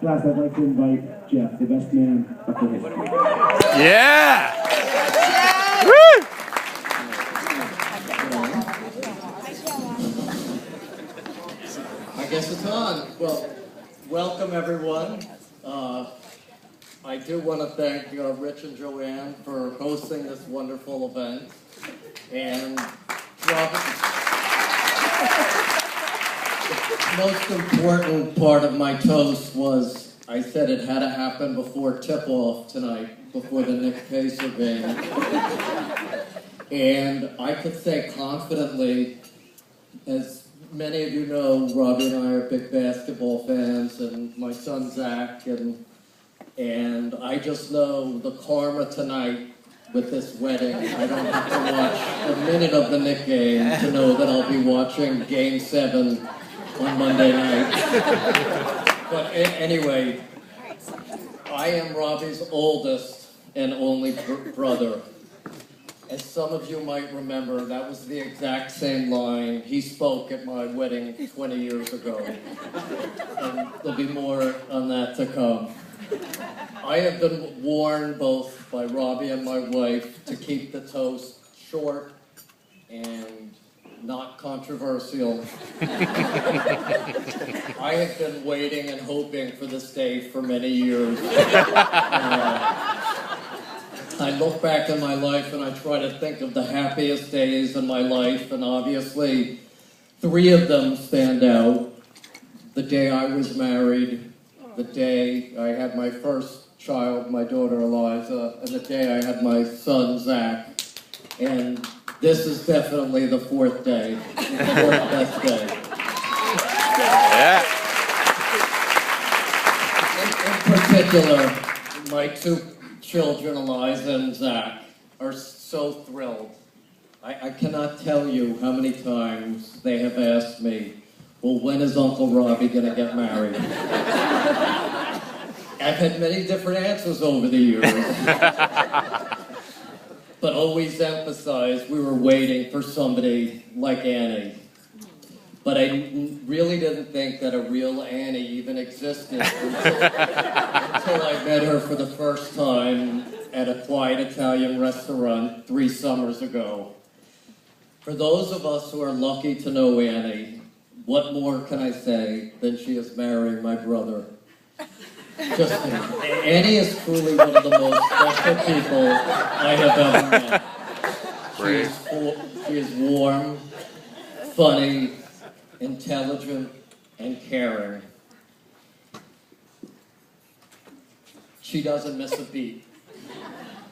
Last, I'd like to invite Jeff, the best man of the history. Yeah! Woo! I guess it's on. Well, welcome everyone. I do want to thank Rich and Joanne for hosting this wonderful event. And Robbie, the most important part of my toast was I said it had to happen before tip-off tonight, before the Nick Pacer game. And I could say confidently, as many of you know, Robbie and I are big basketball fans, and my son Zach, and I just know the karma tonight with this wedding. I don't have to watch a minute of the Knick game to know that I'll be watching Game 7 on Monday night. But anyway, I am Robbie's oldest and only brother. As some of you might remember, that was the exact same line he spoke at my wedding 20 years ago. And there'll be more on that to come. I have been warned both by Robbie and my wife to keep the toast short and not controversial. I have been waiting and hoping for this day for many years. I look back in my life and I try to think of the happiest days in my life, and obviously 3 of them stand out. The day I was married, the day I had my first child, my daughter Eliza, and the day I had my son Zach. And this is definitely the 4th day, the 4th best day. Yeah. In particular, my 2 children, Eliza and Zach, are so thrilled. I cannot tell you how many times they have asked me, well, when is Uncle Robbie going to get married? I've had many different answers over the years, but always emphasized we were waiting for somebody like Annie. But I really didn't think that a real Annie even existed until I met her for the first time at a quiet Italian restaurant 3 summers ago. For those of us who are lucky to know Annie, what more can I say than she is marrying my brother? Just kidding. Annie is truly one of the most special people I have ever met. She is warm, funny, intelligent, and caring. She doesn't miss a beat.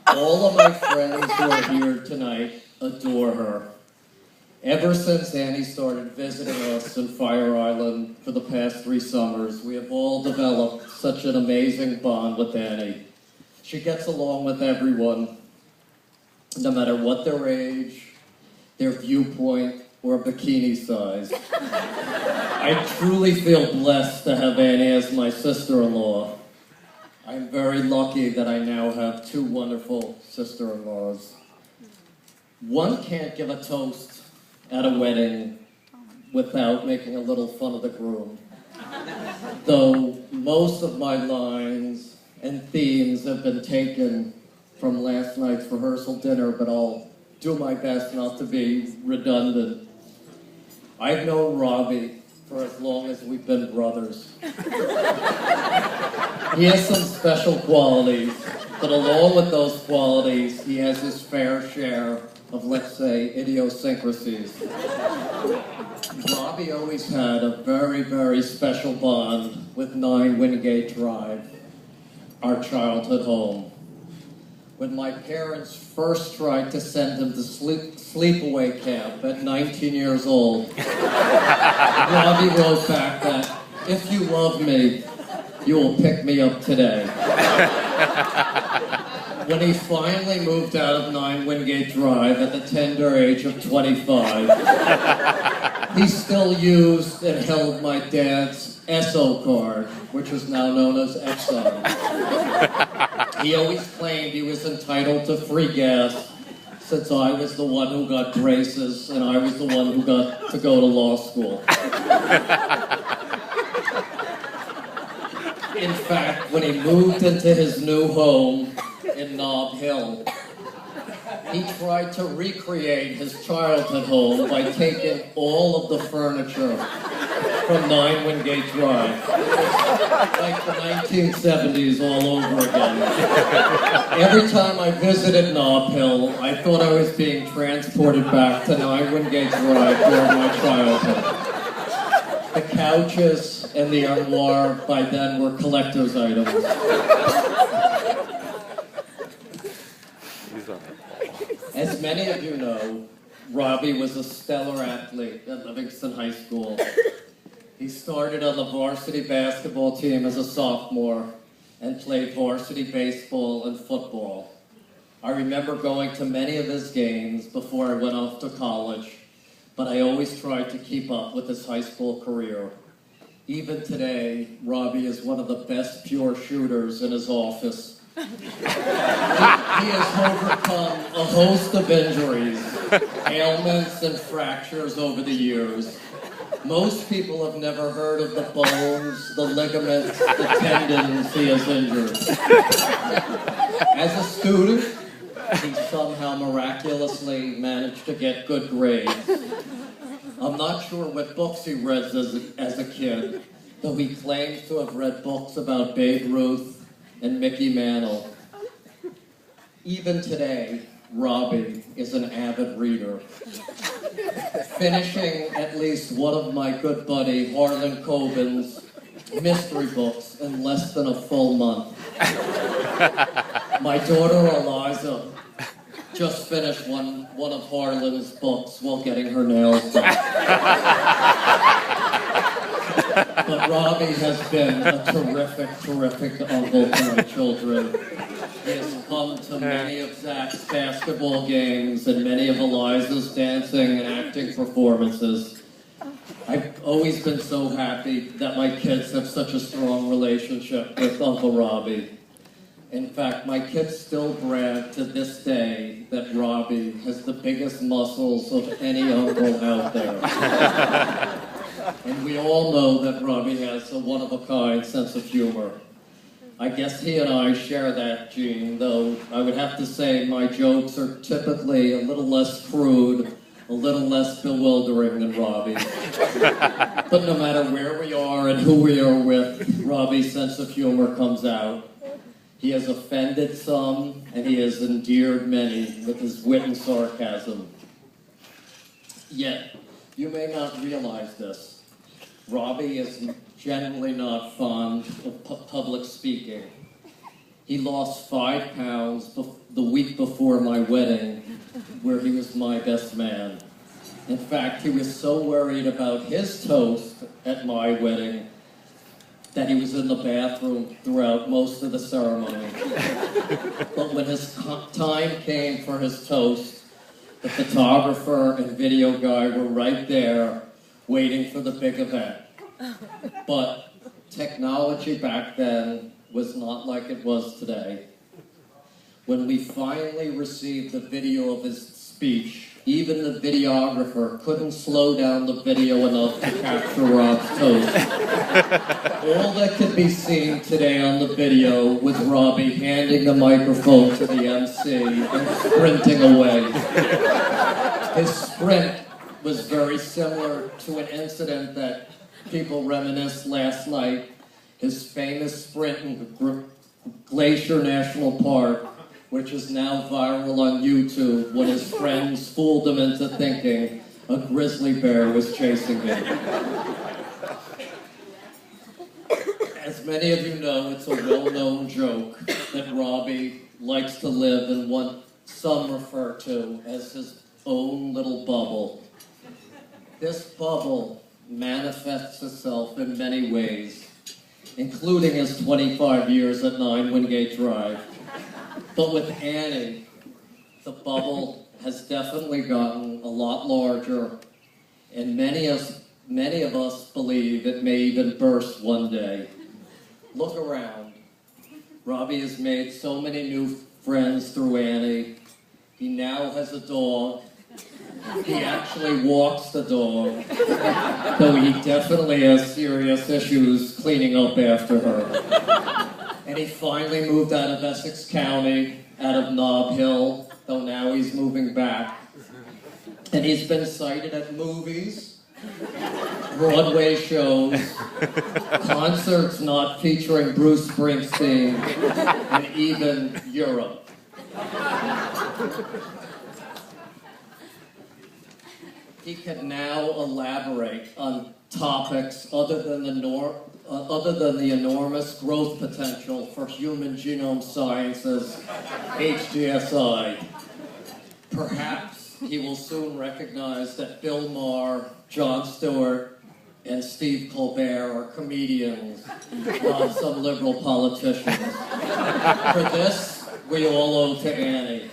All of my friends who are here tonight adore her. Ever since Annie started visiting us in Fire Island for the past 3 summers, we have all developed such an amazing bond with Annie. She gets along with everyone, no matter what their age, their viewpoint, or bikini size. I truly feel blessed to have Annie as my sister-in-law. I'm very lucky that I now have 2 wonderful sister-in-laws. One can't give a toast at a wedding without making a little fun of the groom. Though most of my lines and themes have been taken from last night's rehearsal dinner, but I'll do my best not to be redundant. I've known Robbie for as long as we've been brothers. He has some special qualities, but along with those qualities, he has his fair share of, let's say, idiosyncrasies. Robbie always had a very, very special bond with 9 Wingate Drive, our childhood home. When my parents first tried to send him to sleepaway camp at 19 years old, Robbie wrote back that, if you love me, you will pick me up today. When he finally moved out of 9 Wingate Drive at the tender age of 25, he still used and held my dad's SO card, which is now known as Exxon. He always claimed he was entitled to free gas since I was the one who got braces and I was the one who got to go to law school. In fact, when he moved into his new home in Nob Hill, he tried to recreate his childhood home by taking all of the furniture from 9 Wingate Drive. Like the 1970s all over again. Every time I visited Nob Hill, I thought I was being transported back to 9 Wingate Drive during my childhood. The couches and the armoire by then were collector's items. As many of you know, Robbie was a stellar athlete at Livingston High School. He started on the varsity basketball team as a sophomore and played varsity baseball and football. I remember going to many of his games before I went off to college, but I always tried to keep up with his high school career. Even today, Robbie is one of the best pure shooters in his office. He has overcome a host of injuries, ailments, and fractures over the years. Most people have never heard of the bones, the ligaments, the tendons he has injured. As a student, he somehow miraculously managed to get good grades. I'm not sure what books he read as a kid, though he claims to have read books about Babe Ruth and Mickey Mantle. Even today, Robbie is an avid reader, finishing at least one of my good buddy Harlan Coben's mystery books in less than a full month. My daughter Eliza just finished one of Harlan's books while getting her nails done. But Robbie has been a terrific uncle to my children. He has come to many of Zach's basketball games and many of Eliza's dancing and acting performances. I've always been so happy that my kids have such a strong relationship with Uncle Robbie. In fact, my kids still brag to this day that Robbie has the biggest muscles of any uncle out there. And we all know that Robbie has a one-of-a-kind sense of humor. I guess he and I share that gene, though I would have to say my jokes are typically a little less crude, a little less bewildering than Robbie. But no matter where we are and who we are with, Robbie's sense of humor comes out. He has offended some, and he has endeared many with his wit and sarcasm. Yet, you may not realize this. Robbie is generally not fond of public speaking. He lost 5 pounds the week before my wedding, where he was my best man. In fact, he was so worried about his toast at my wedding that he was in the bathroom throughout most of the ceremony. But when his time came for his toast, the photographer and video guy were right there, waiting for the big event. But technology back then was not like it was today. When we finally received the video of his speech, even the videographer couldn't slow down the video enough to capture Rob's toast. All that could be seen today on the video was Robbie handing the microphone to the MC and sprinting away. His sprint was very similar to an incident that people reminisced last night, his famous sprint in Glacier National Park, which is now viral on YouTube, when his friends fooled him into thinking a grizzly bear was chasing him. As many of you know, it's a well-known joke that Robbie likes to live in what some refer to as his own little bubble. This bubble manifests itself in many ways, including his 25 years at 9 Wingate Drive. But with Annie, the bubble has definitely gotten a lot larger, and many of us believe it may even burst one day. Look around. Robbie has made so many new friends through Annie. He now has a dog. He actually walks the dog, though he definitely has serious issues cleaning up after her. Andy finally moved out of Essex County, out of Nob Hill, though now he's moving back. And he's been cited at movies, Broadway shows, concerts not featuring Bruce Springsteen, and even Europe. He can now elaborate on topics other than the enormous growth potential for human genome sciences, HGSI. Perhaps he will soon recognize that Bill Maher, Jon Stewart, and Steve Colbert are comedians, not some liberal politicians. For this, we all owe to Annie.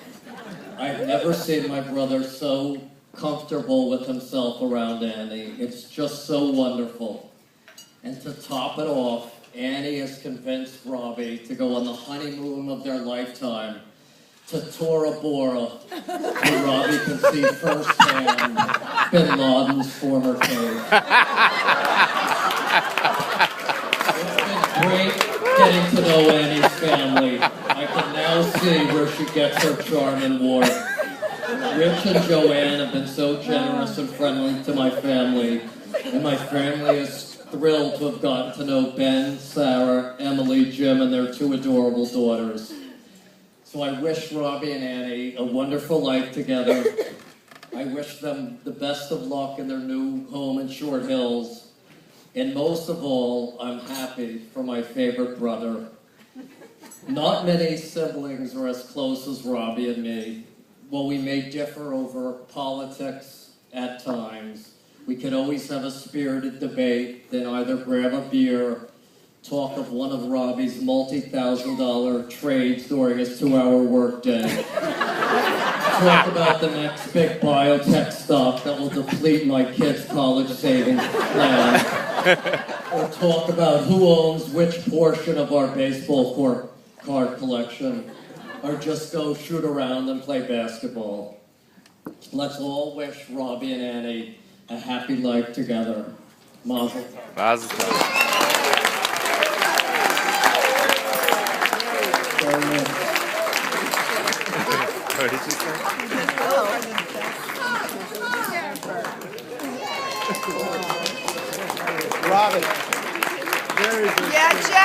I've never seen my brother so comfortable with himself around Annie. It's just so wonderful. And to top it off, Annie has convinced Robbie to go on the honeymoon of their lifetime to Tora Bora, where Robbie can see firsthand Bin Laden's former cave. It's been great getting to know Annie's family. I can now see where she gets her charm and warmth. Rich and Joanne have been so generous and friendly to my family, and my family is thrilled to have gotten to know Ben, Sarah, Emily, Jim, and their two adorable daughters. So I wish Robbie and Annie a wonderful life together. I wish them the best of luck in their new home in Short Hills. And most of all, I'm happy for my favorite brother. Not many siblings are as close as Robbie and me. While we may differ over politics at times, we can always have a spirited debate, then either grab a beer, talk of one of Robbie's multi-$1,000 trades during his 2-hour workday, talk about the next big biotech stock that will deplete my kids' college savings plan, or talk about who owns which portion of our baseball card collection, or just go shoot around and play basketball. Let's all wish Robbie and Annie a happy life together. Mazel tov. Mazel tov. What did you say? Robbie. There is Yeah, Jeff.